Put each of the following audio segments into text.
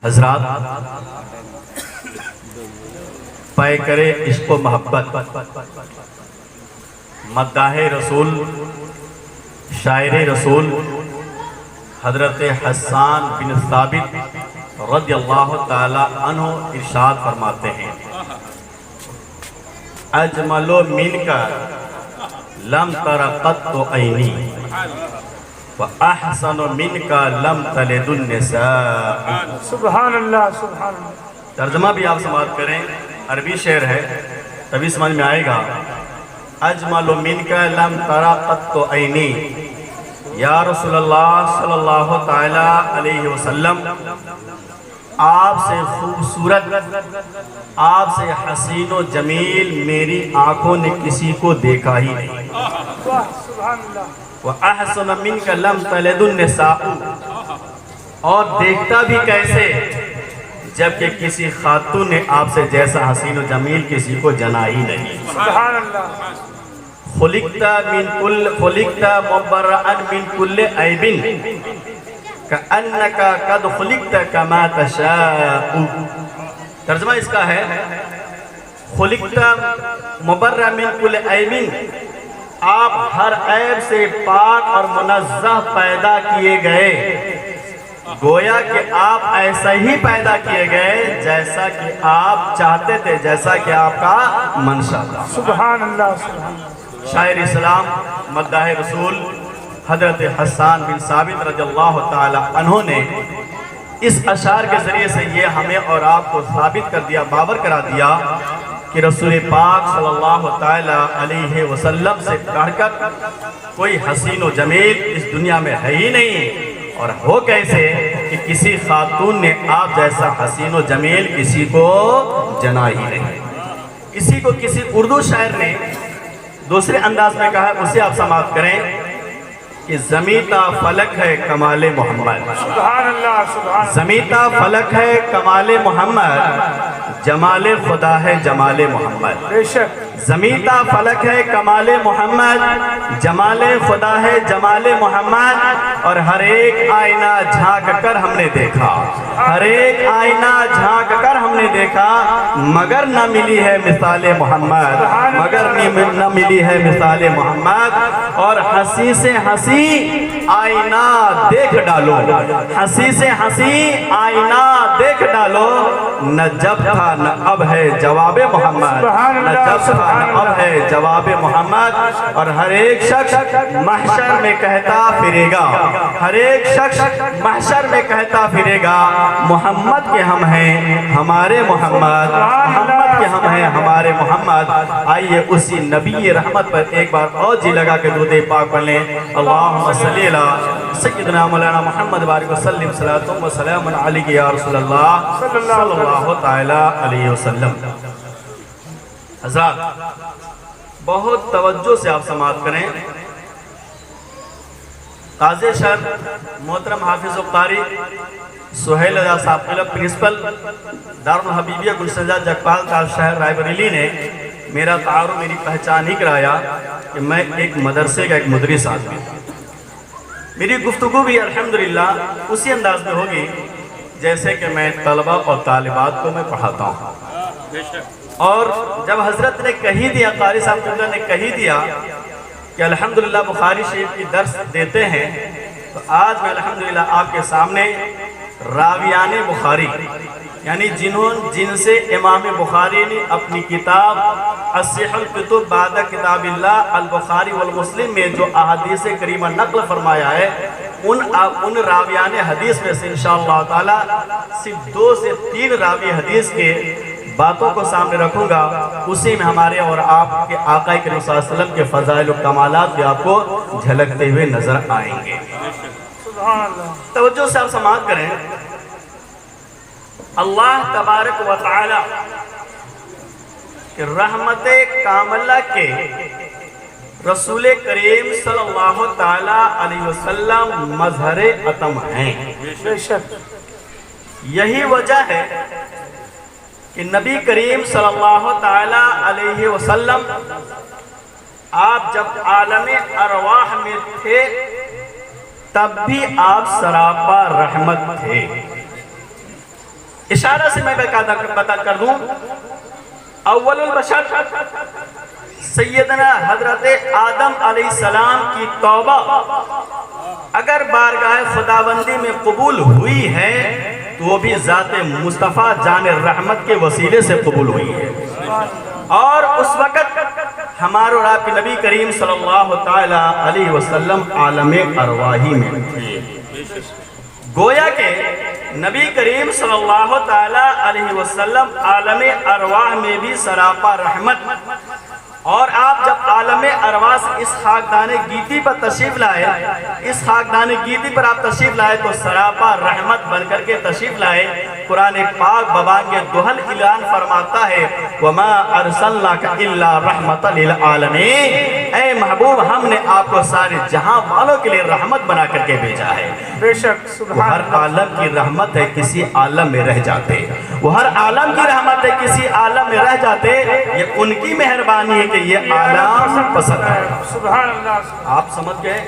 حضرات، پے کرے عشق و محبت، مداح رسول، شاعر رسول حضرت حسان بن ثابت رضی اللہ تعالی عنہ ارشاد فرماتے ہیں: اجمل منک لم تر قط عینی واحسن منک لم تلد النساء۔ سبحان اللہ، سبحان اللہ۔ ترجمہ بھی آپ سماعت کریں، عربی شعر ہے تبھی سمجھ میں آئے گا۔ اجمل منک لم تر قط عینی، یا رسول اللہ صلی اللہ تعالی علیہ وسلم، آپ سے خوبصورت، آپ سے حسین و جمیل میری آنکھوں نے کسی کو دیکھا ہی نہیں۔ سبحان اللہ۔ وَأَحْسَنَ مِنْكَ لَمْ تَلِدُ النِّسَاءُ، اور دیکھتا بھی کیسے جبکہ کسی خاتون نے آپ سے جیسا حسین و جمیل کسی کو جنا ہی نہیں۔ سبحان اللہ۔ خلقت مبرئا من كل عیب كأنك قد خلقت كما تشاء۔ ترجمہ اس کا ہے: خلقت مبرئا من كل عیب، آپ ہر عیب سے پاک اور منزہ پیدا کیے گئے، گویا کہ آپ ایسا ہی پیدا کیے گئے جیسا کہ آپ چاہتے تھے، جیسا کہ آپ کا منشا تھا۔ سبحان اللہ، سبحان اللہ۔ شاعر اسلام مداح رسول حضرت حسان بن ثابت رضی اللہ تعالی عنہ نے اس اشعار کے ذریعے سے یہ ہمیں اور آپ کو ثابت کر دیا، باور کرا دیا کہ رسول پاک صلی اللہ تعالی علیہ وسلم سے بڑھ کر کوئی حسین و جمیل اس دنیا میں ہے ہی نہیں، اور ہو کیسے کہ کسی خاتون نے آپ جیسا حسین و جمیل کسی کو جنا ہی نہیں۔ اسی کو کسی اردو شاعر نے دوسرے انداز میں کہا، اسے آپ سماعت کریں کہ زمیتا فلک ہے کمال محمد۔ سبحان اللہ، سبحان اللہ۔ زمیتا فلک ہے کمال محمد، جمال خدا ہے جمال محمد۔ بے شک۔ زمیتا فلک ہے کمال محمد، جمال خدا ہے جمال محمد، اور ہر ایک آئینہ جھانک کر ہم نے دیکھا، ہر ایک آئینہ جھانک کر ہم نے دیکھا، مگر نہ ملی ہے مثال محمد، مگر نہ ملی ہے مثال محمد۔ اور ہنسی سے ہنسی آئینہ دیکھ ڈالو، ہنسی سے ہنسی آئینہ دیکھ ڈالو، نہ جب تھا نہ اب ہے جواب محمد، نہ جب تھا نہ اب ہے جواب محمد۔ اور ہر ایک شخص محشر میں کہتا پھرے گا، ہر ایک شخص محشر میں کہتا پھرے گا، محمد کے ہم ہیں ہمارے محمد، محمد کے ہم ہیں ہمارے محمد۔ آئیے اسی نبی رحمت پر ایک بار اور جی لگا کے درود پاک پڑھ لیں۔ اللہم صلی علی سیدنا مولانا محمد بارک وسلم، صلاۃ و سلام علیک یا رسول اللہ صلی اللہ تعالی علیہ وسلم۔ حضرات، بہت توجہ سے آپ سماعت کریں۔ قاضی شاہ محترم حافظ و قاری سہیل رضا صاحب پرنسپل دارالحبیبیہ گلشن جگپال تاج شہر رائے بریلی نے میرا تعارف، میری پہچان ہی کرایا کہ میں ایک مدرسے کا ایک مدرس آدمی ہوں۔ میری گفتگو بھی الحمدللہ اسی انداز میں ہوگی جیسے کہ میں طلبہ اور طالبات کو میں پڑھاتا ہوں۔ اور جب حضرت نے کہی دیا، قاری صاحب قبلہ نے کہی دیا کہ الحمدللہ بخاری شریف کی درس دیتے ہیں، تو آج میں الحمدللہ آپ کے سامنے راویان بخاری، یعنی جن سے امام بخاری نے اپنی کتاب اصح الکتب بعد کتاب اللہ البخاری والمسلم میں جو احادیث کریمہ نقل فرمایا ہے، ان راویان حدیث میں سے انشاءاللہ تعالی صرف 2 سے 3 راوی حدیث کے باتوں کو سامنے رکھوں گا، اسی میں ہمارے اور آپ کے آقا کریم صلی اللہ علیہ وسلم کے فضائل و کمالات بھی آپ کو جھلکتے ہوئے نظر آئیں گے۔ سبحان اللہ۔ توجہ سے آپ سماعت کریں۔ اللہ تبارک و تعالی رحمت کاملہ کے رسول کریم صلی اللہ تعالی علیہ وسلم مظہر عتم ہیں۔ بے شک۔ یہی وجہ ہے کہ نبی کریم صلی اللہ تعالی علیہ وسلم آپ جب عالم ارواح میں تھے تب بھی آپ سراپا رحمت تھے۔ اشارہ سے میں بتا کر دوں، اول البشر سیدنا حضرت آدم علیہ السلام کی توبہ اگر بارگاہ خداوندی میں قبول ہوئی ہے تو وہ بھی ذات مصطفیٰ جان رحمت کے وسیلے سے قبول ہوئی ہے، اور اس وقت ہمارے اور آپ کے نبی کریم صلی اللہ تعالی علیہ وسلم عالم ارواحی میں تھے۔ گویا کہ نبی کریم صلی اللہ تعالی علیہ وسلم عالم ارواح میں بھی سراپا رحمت، اور آپ جب عالم ارواح سے اس خاکدان گیتی پر تشریف لائے، اس خاکدان گیتی پر آپ تشریف لائے تو سراپا رحمت بن کر کے تشریف لائے۔ قرآن پاک ببانگ دہل اعلان فرماتا ہے وَمَا أَرْسَلْنَاكَ إِلَّا رَحْمَةً لِلْعَالَمِينَ، اے محبوب ہم نے آپ کو سارے جہاں والوں کے لیے رحمت بنا کر کے بھیجا ہے۔ بے شک وہ سبحان ہر عالم کی رحمت ہے، کسی عالم میں رہ جاتے، وہ ہر عالم کی رحمت ہے، کسی عالم میں رہ جاتے، یہ ان کی مہربانی ہے کہ یہ عالم پسند ہے۔ سبحان اللہ۔ آپ سمجھ گئے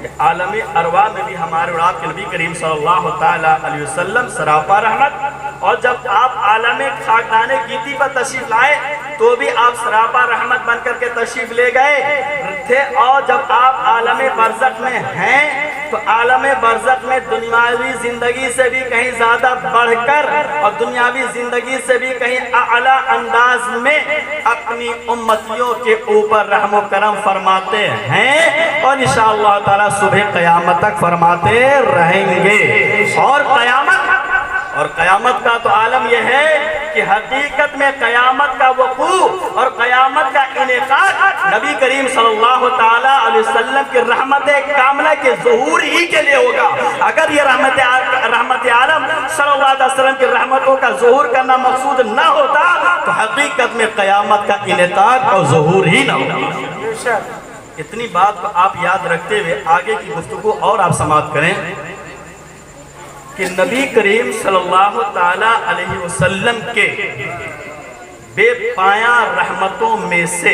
کہ عالم ارواح میں بھی ہمارے اور آپ کے نبی کریم صلی اللہ تعالی علیہ وسلم سراپا رحمت، اور جب آپ عالم خاکدان گیتی پر تشریف لائے تو بھی آپ سراپا رحمت بن کر کے تشریف لے گئے تھے، اور جب آپ عالم برزخ میں ہیں تو عالم برزخ میں دنیاوی زندگی سے بھی کہیں زیادہ بڑھ کر اور دنیاوی زندگی سے بھی کہیں اعلیٰ انداز میں اپنی امتیوں کے اوپر رحم و کرم فرماتے ہیں، اور انشاءاللہ تعالی صبح قیامت تک فرماتے رہیں گے۔ اور قیامت کا تو عالم یہ ہے کہ حقیقت میں قیامت کا وقوع اور قیامت کا انعقاد نبی کریم صلی اللہ تعالی علیہ وسلم کی رحمت کاملہ کے ظہور ہی کے لیے ہوگا۔ اگر یہ رحمت عالم صلی اللہ علیہ وسلم کی رحمتوں کا ظہور کرنا مقصود نہ ہوتا تو حقیقت میں قیامت کا انعقاد اور ظہور ہی نہ ہوگا۔ اتنی بات کو آپ یاد رکھتے ہوئے آگے کی گفتگو اور آپ سماعت کریں کہ نبی کریم صلی اللہ تعالی علیہ وسلم کے بے پایاں رحمتوں میں سے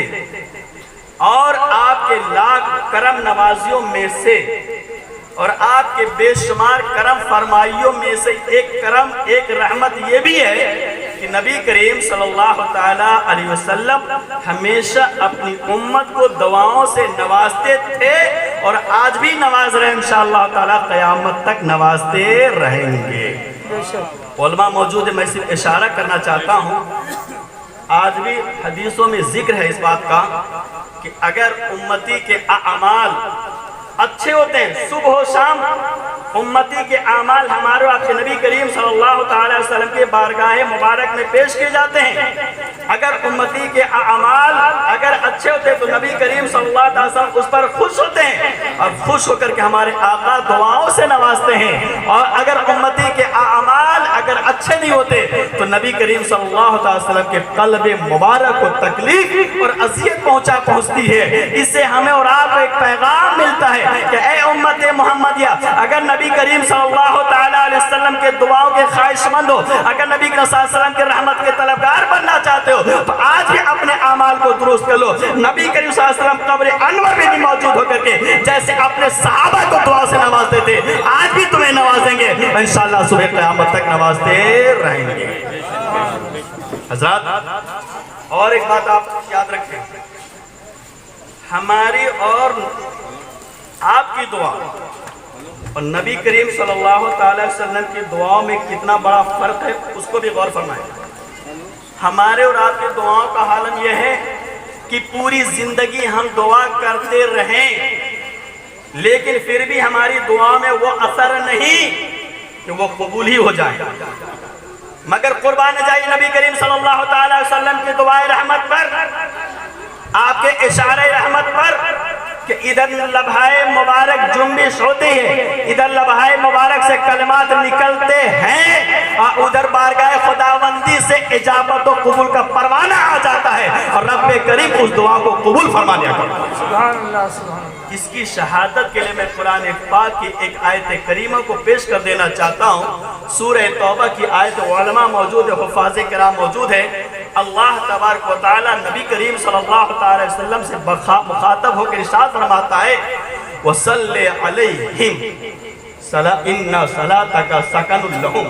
اور آپ کے لاکھ کرم نوازیوں میں سے اور آپ کے بے شمار کرم فرمائیوں میں سے ایک کرم، ایک رحمت یہ بھی ہے کہ نبی کریم صلی اللہ تعالی علیہ وسلم ہمیشہ اپنی امت کو دعاؤں سے نوازتے تھے، اور آج بھی نواز رہے، انشاءاللہ تعالی قیامت تک نوازتے رہیں گے۔ علماء موجود ہے، میں صرف اشارہ کرنا چاہتا ہوں، آج بھی حدیثوں میں ذکر ہے اس بات کا کہ اگر امتی کے اعمال اچھے ہوتے ہیں، صبح و شام امتی کے اعمال ہمارے آپ کے نبی کریم صلی اللہ تعالی وسلم کے بارگاہ مبارک میں پیش کیے جاتے ہیں۔ اگر امتی کے اعمال اگر اچھے ہوتے ہیں تو نبی کریم صلی اللہ علیہ وسلم اس پر خوش ہوتے ہیں، اور خوش ہو کر کے ہمارے آقا دعاؤں سے نوازتے ہیں، اور اگر امتی کے اعمال اگر اچھے نہیں ہوتے تو نبی کریم صلی اللہ علیہ وسلم کے قلب مبارک کو تکلیف اور اذیت پہنچتی ہے۔ اس سے ہمیں اور آپ کو ایک پیغام ملتا ہے کہ اے امت محمدیہ، اگر نبی کریم صلی اللہ تعالی علیہ وسلم کے دعاؤں کے خواہش مند ہو، اگر نبی کریم صلی اللہ علیہ وسلم کے رحمت کے طلبگار بننا چاہتے ہو تو آج بھی اپنے اعمال کو درست کر لو۔ نبی کریم صلی اللہ علیہ وسلم قبر انور میں بھی موجود ہو کر کے جیسے اپنے صحابہ کو دعا سے نوازتے تھے، آج بھی تمہیں نوازیں گے، انشاءاللہ صبح قیامت تک نوازتے رہیں گے۔ حضرات اور ایک بات آپ یاد رکھیں، ہماری اور آپ کی دعا اور نبی کریم صلی اللہ تعالی وسلم کی دعاؤں میں کتنا بڑا فرق ہے اس کو بھی غور فرمائیں۔ ہمارے اور آپ کی دعاؤں کا حالم یہ ہے کہ پوری زندگی ہم دعا کرتے رہیں لیکن پھر بھی ہماری دعا میں وہ اثر نہیں کہ وہ قبول ہی ہو جائے، مگر قربان جائے نبی کریم صلی اللہ تعالی وسلم کی دعائے رحمت پر، آپ کے اشارے رحمت پر کہ ادھر لبھائے مبارک جنبش ہوتی ہے، ادھر لبھائے مبارک سے کلمات نکلتے ہیں، اور ادھر بارگاہ خداوندی سے اجابت و قبول کا پروانہ آ جاتا ہے، اور رب کریم اس دعا کو قبول فرما لیا کرتا ہے۔ سبحان اللہ سبحان اللہ۔ اس کی شہادت کے لیے میں قرآن پاک کی ایک آیت کریمہ کو پیش کر دینا چاہتا ہوں۔ سورہ توبہ کی آیت، علماء موجود ہے، حفاظ کرام موجود ہے۔ اللہ تبارک و تعالی نبی کریم صلی اللہ تعالی وسلم سے مخاطب ہو کر ارشاد فرماتا ہے وَصَلِّ عَلَيْهِمْ إِنَّ صَلَاتَكَ سَكَنٌ لَهُمْ،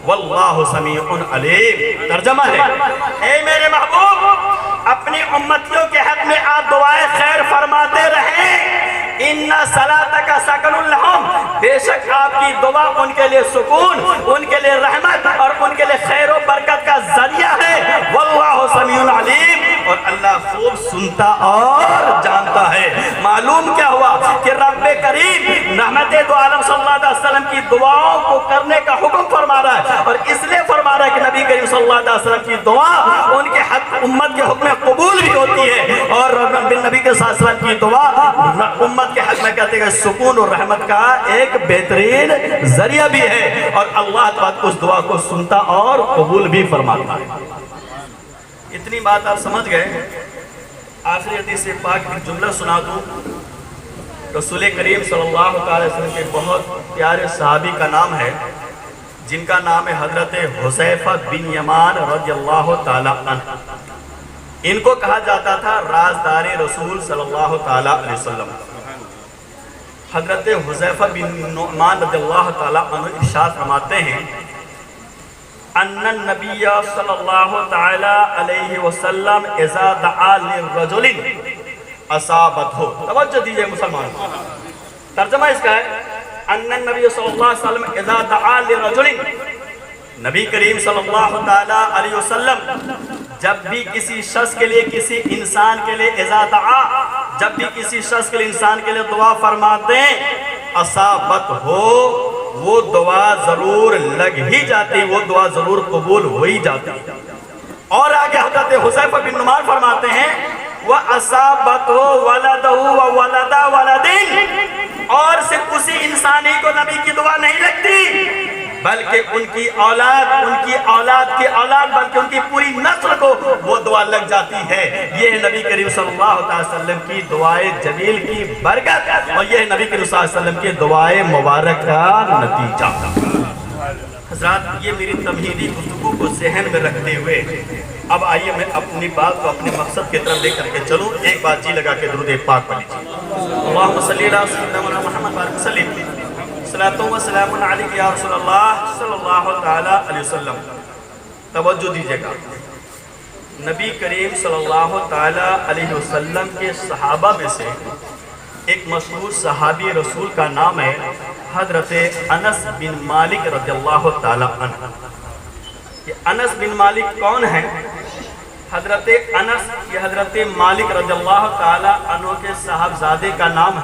واللہ سمیع علیم۔ ترجمہ ہے، اے میرے محبوب اپنی امتیوں کے حق میں آپ دعائے خیر فرماتے رہیں۔ ان صلاتک سکن لہم، بے شک آپ کی دعا ان کے لیے سکون، ان کے لیے رحمت اور ان کے لیے خیر و برکت کا ذریعہ ہے۔ واللہ سمیع علیم، اور اللہ خوب سنتا اور جانتا ہے۔ معلوم کیا ہوا کہ رب کریم رحمت دو عالم صلی اللہ علیہ وسلم کی دعاؤں کو کرنے کا حکم فرما رہا ہے، اور اس لیے فرما رہا ہے کہ نبی کریم صلی اللہ علیہ وسلم کی دعا ان کے حق امت کے حکم قبول بھی ہوتی ہے، اور نبی کے صلی اللہ علیہ وسلم کی دعا امت کے حق میں کہتے ہیں سکون اور رحمت کا ایک بہترین ذریعہ بھی ہے، اور اللہ تعالیٰ اس دعا کو سنتا اور قبول بھی فرماتا ہے۔ اتنی بات آپ سمجھ گئے۔ آخری حدیث پاک ایک جملہ سنا دوں۔ رسول کریم صلی اللہ علیہ وسلم کے بہت پیارے صحابی کا نام ہے، جن کا نام ہے حضرت حذیفہ بن یمان رضی اللہ تعالیٰ عنہ۔ ان کو کہا جاتا تھا رازدار رسول صلی اللہ تعالیٰ علیہ وسلم۔ حضرت حذیفہ بن یمان رضی اللہ تعالیٰ عنہ ارشاد فرماتے ہیں ان النبی صلی اللہ تعالیٰ علیہ وسلم اذا دعا للرجل اصابتہ۔ توجہ دیجئے مسلمان، ترجمہ اس کا ہے ان النبی صلی اللہ علیہ وسلم اذا دعا للرجل، نبی کریم صلی اللہ تعالیٰ علیہ وسلم جب بھی کسی شخص کے لیے، کسی انسان کے لیے، اذا دعا جب بھی کسی شخص کے لیے، انسان کے لیے دعا فرماتے ہیں، اصابت ہو، وہ دعا ضرور لگ ہی جاتی، وہ دعا ضرور قبول ہو ہی جاتی۔ اور آگے حضرت حذیفہ بن یمان فرماتے ہیں وَأَصَابَتْهُ وَلَدَهُ وَوَلَدَ وَلَدٍ، اور صرف اسی انسانی کو نبی کی دعا نہیں لگتی، بلکہ ان کی اولاد، ان کی اولاد کی اولاد، بلکہ ان کی پوری نسل کو وہ دعا لگ جاتی ہے۔ یہ ہے نبی کریم صلی اللہ علیہ وسلم کی دعائے جلیل کی برکت، اور یہ ہے نبی کریم صلی اللہ علیہ وسلم کی دعائے مبارک کا نتیجہ۔ حضرات، یہ میری تمہیدی گفتگو کو ذہن میں رکھتے ہوئے اب آئیے میں اپنی بات کو اپنے مقصد کی طرف لے کر کے چلوں۔ ایک بات جی لگا کے درود پاک پڑھ لیجیے۔ اللہم صلی علی سیدنا محمد وعلی وسلم، صلاۃ و سلام علیک یا رسول اللہ صلی اللہ تعالیٰ علیہ وسلم۔ توجہ دیجیے گا، نبی کریم صلی اللہ تعالیٰ علیہ وسلم کے صحابہ میں سے ایک مشہور صحابی رسول کا نام ہے حضرت انس بن مالک رضی اللہ تعالیٰ عنہ۔ یہ انس بن مالک کون ہیں؟ حضرت انس، یہ حضرت مالک رضی اللہ تعالیٰ عنہ کے صاحبزادے کا نام ہے۔